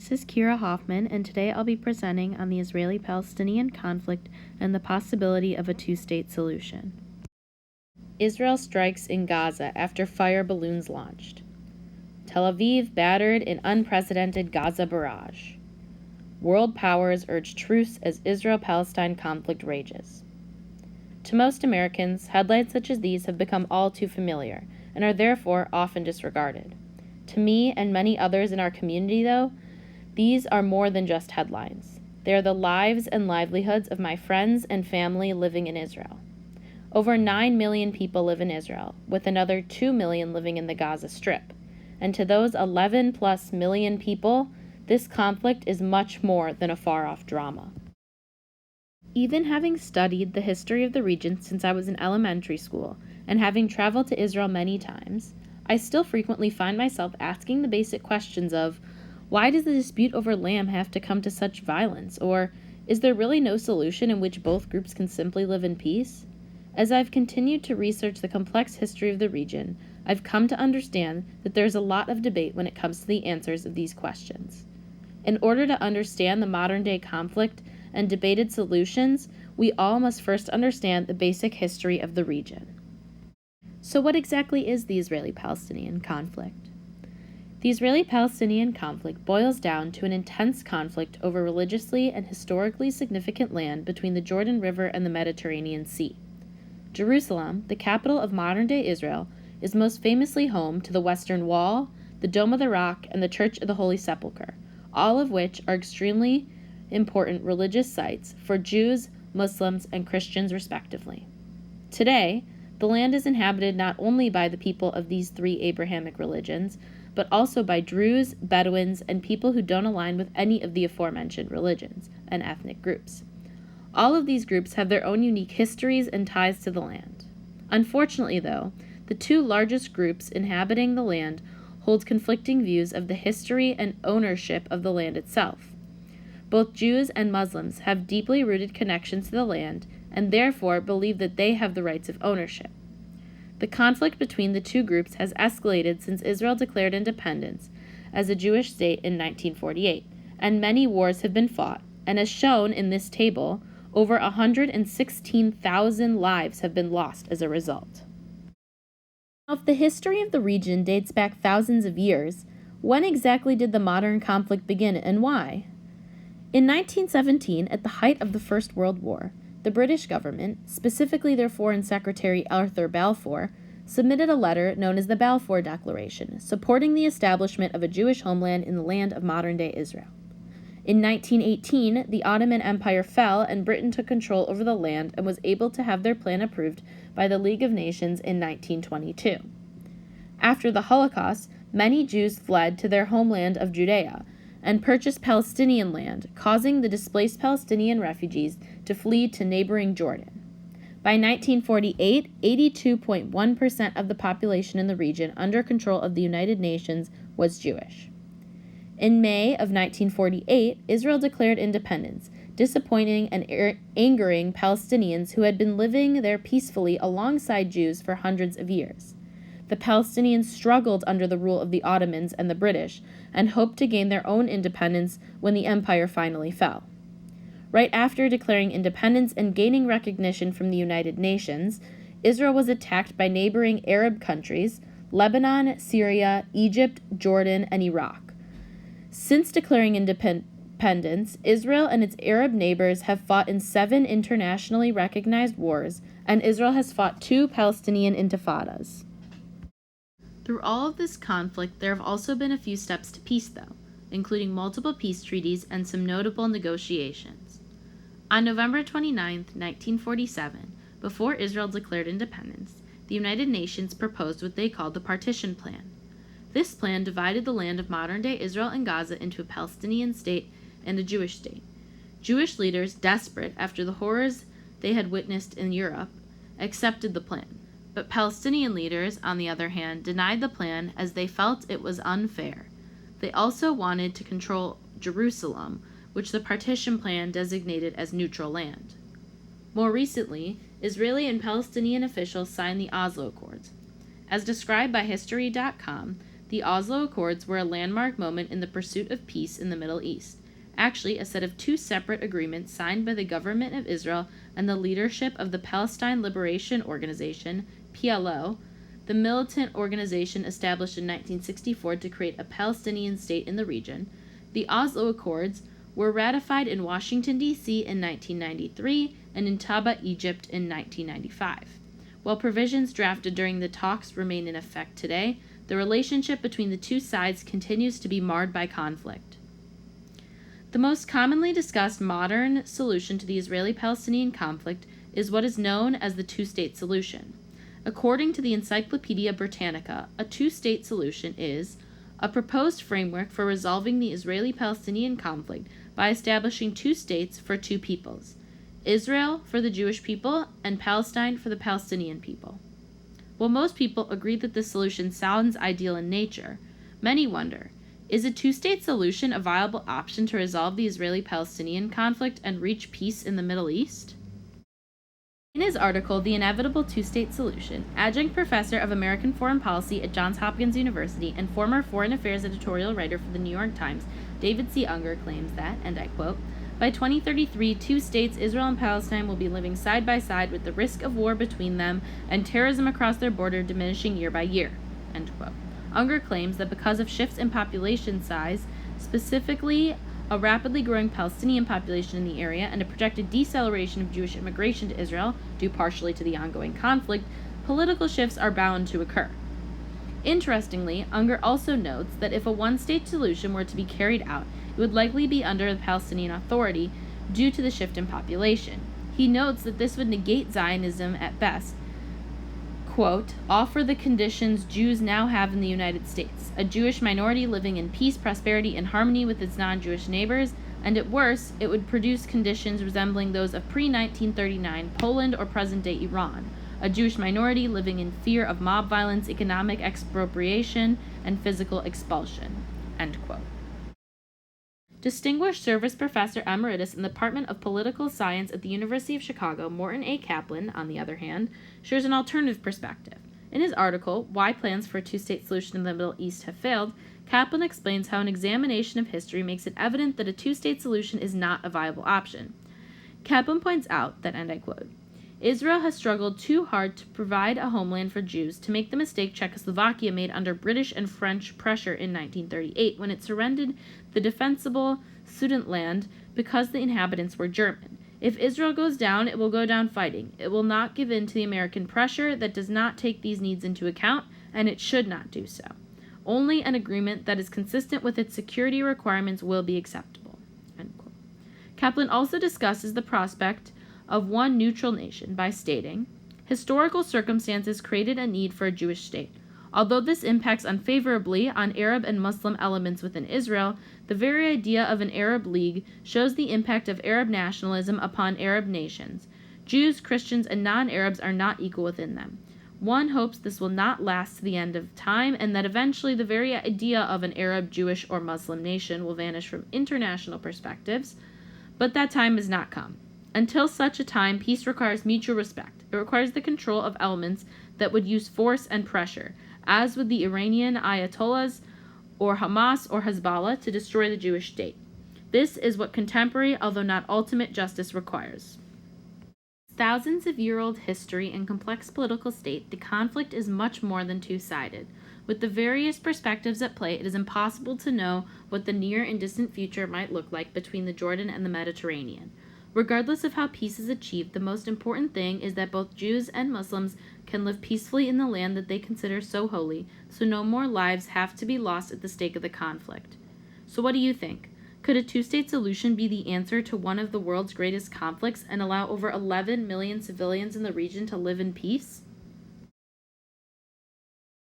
this is Kira Hoffman, and today I'll be presenting on the Israeli-Palestinian conflict and the possibility of a two-state solution. Israel strikes in Gaza after fire balloons launched. Tel Aviv battered in unprecedented Gaza barrage. World powers urge truce as Israel-Palestine conflict rages. To most Americans, headlines such as these have become all too familiar and are therefore often disregarded. To me and many others in our community, though, these are more than just headlines. They are the lives and livelihoods of my friends and family living in Israel. Over 9 million people live in Israel, with another 2 million living in the Gaza Strip. And to those 11+ million people, this conflict is much more than a far-off drama. Even having studied the history of the region since I was in elementary school, and having traveled to Israel many times, I still frequently find myself asking the basic questions of, why does the dispute over land have to come to such violence? Or, is there really no solution in which both groups can simply live in peace? As I've continued to research the complex history of the region, I've come to understand that there's a lot of debate when it comes to the answers of these questions. In order to understand the modern-day conflict and debated solutions, we all must first understand the basic history of the region. So what exactly is the Israeli-Palestinian conflict? The Israeli-Palestinian conflict boils down to an intense conflict over religiously and historically significant land between the Jordan River and the Mediterranean Sea. Jerusalem, the capital of modern-day Israel, is most famously home to the Western Wall, the Dome of the Rock, and the Church of the Holy Sepulchre, all of which are extremely important religious sites for Jews, Muslims, and Christians respectively. Today, the land is inhabited not only by the people of these three Abrahamic religions, but also by Druze, Bedouins, and people who don't align with any of the aforementioned religions and ethnic groups. All of these groups have their own unique histories and ties to the land. Unfortunately, though, the two largest groups inhabiting the land hold conflicting views of the history and ownership of the land itself. Both Jews and Muslims have deeply rooted connections to the land and therefore believe that they have the rights of ownership. The conflict between the two groups has escalated since Israel declared independence as a Jewish state in 1948, and many wars have been fought, and as shown in this table, over 116,000 lives have been lost as a result. Now, if the history of the region dates back thousands of years, when exactly did the modern conflict begin and why? In 1917, at the height of the First World War, the British government, specifically their Foreign Secretary Arthur Balfour, submitted a letter known as the Balfour Declaration, supporting the establishment of a Jewish homeland in the land of modern-day Israel. In 1918, the Ottoman Empire fell and Britain took control over the land and was able to have their plan approved by the League of Nations in 1922. After the Holocaust, many Jews fled to their homeland of Judea and purchased Palestinian land, causing the displaced Palestinian refugees to flee to neighboring Jordan. By 1948, 82.1% of the population in the region under control of the United Nations was Jewish. In May of 1948, Israel declared independence, disappointing and angering Palestinians who had been living there peacefully alongside Jews for hundreds of years. The Palestinians struggled under the rule of the Ottomans and the British and hoped to gain their own independence when the empire finally fell. Right after declaring independence and gaining recognition from the United Nations, Israel was attacked by neighboring Arab countries, Lebanon, Syria, Egypt, Jordan, and Iraq. Since declaring independence, Israel and its Arab neighbors have fought in 7 internationally recognized wars, and Israel has fought 2 Palestinian intifadas. Through all of this conflict, there have also been a few steps to peace, though, including multiple peace treaties and some notable negotiations. On November 29, 1947, before Israel declared independence, the United Nations proposed what they called the Partition Plan. This plan divided the land of modern-day Israel and Gaza into a Palestinian state and a Jewish state. Jewish leaders, desperate after the horrors they had witnessed in Europe, accepted the plan. But Palestinian leaders, on the other hand, denied the plan as they felt it was unfair. They also wanted to control Jerusalem, which the partition plan designated as neutral land. More recently, Israeli and Palestinian officials signed the Oslo Accords. As described by History.com, The Oslo Accords were a landmark moment in the pursuit of peace in the Middle East. Actually, a set of two separate agreements signed by the government of Israel and the leadership of the Palestine Liberation Organization, PLO, the militant organization established in 1964 to create a Palestinian state in the region. The Oslo Accords were ratified in Washington, D.C. in 1993 and in Taba, Egypt in 1995. While provisions drafted during the talks remain in effect today, the relationship between the two sides continues to be marred by conflict. The most commonly discussed modern solution to the Israeli-Palestinian conflict is what is known as the two-state solution. According to the Encyclopedia Britannica, a two-state solution is a proposed framework for resolving the Israeli-Palestinian conflict by establishing two states for two peoples, Israel for the Jewish people and Palestine for the Palestinian people. While most people agree that this solution sounds ideal in nature, many wonder, is a two-state solution a viable option to resolve the Israeli-Palestinian conflict and reach peace in the Middle East? In his article, The Inevitable Two-State Solution, adjunct professor of American Foreign Policy at Johns Hopkins University and former foreign affairs editorial writer for the New York Times, David C. Unger claims that, and I quote, by 2033, two states, Israel and Palestine, will be living side by side with the risk of war between them and terrorism across their border diminishing year by year, end quote. Unger claims that because of shifts in population size, specifically a rapidly growing Palestinian population in the area and a projected deceleration of Jewish immigration to Israel, due partially to the ongoing conflict, political shifts are bound to occur. Interestingly, Unger also notes that if a one-state solution were to be carried out, it would likely be under the Palestinian Authority due to the shift in population. He notes that this would negate Zionism at best, quote, offer the conditions Jews now have in the United States, a Jewish minority living in peace, prosperity, and harmony with its non-Jewish neighbors, and at worst, it would produce conditions resembling those of pre-1939 Poland or present-day Iran, a Jewish minority living in fear of mob violence, economic expropriation, and physical expulsion, end quote. Distinguished Service Professor Emeritus in the Department of Political Science at the University of Chicago, Morton A. Kaplan, on the other hand, shares an alternative perspective. In his article, Why Plans for a Two-State Solution in the Middle East Have Failed, Kaplan explains how an examination of history makes it evident that a two-state solution is not a viable option. Kaplan points out that, and I quote, Israel has struggled too hard to provide a homeland for Jews to make the mistake Czechoslovakia made under British and French pressure in 1938 when it surrendered the defensible Sudetenland because the inhabitants were German. If Israel goes down, it will go down fighting. It will not give in to the American pressure that does not take these needs into account, and it should not do so. Only an agreement that is consistent with its security requirements will be acceptable. End quote. Kaplan also discusses the prospect of one neutral nation by stating, historical circumstances created a need for a Jewish state. Although this impacts unfavorably on Arab and Muslim elements within Israel, the very idea of an Arab League shows the impact of Arab nationalism upon Arab nations. Jews, Christians, and non-Arabs are not equal within them. One hopes this will not last to the end of time and that eventually the very idea of an Arab, Jewish, or Muslim nation will vanish from international perspectives, but that time has not come. Until such a time, peace requires mutual respect. It requires the control of elements that would use force and pressure, as with the Iranian Ayatollahs or Hamas or Hezbollah, to destroy the Jewish state. This is what contemporary, although not ultimate, justice requires. Thousands of year-old history and complex political state, the conflict is much more than two-sided. With the various perspectives at play, it is impossible to know what the near and distant future might look like between the Jordan and the Mediterranean. Regardless of how peace is achieved, the most important thing is that both Jews and Muslims can live peacefully in the land that they consider so holy, so no more lives have to be lost at the stake of the conflict. So what do you think? Could a two-state solution be the answer to one of the world's greatest conflicts and allow over 11 million civilians in the region to live in peace?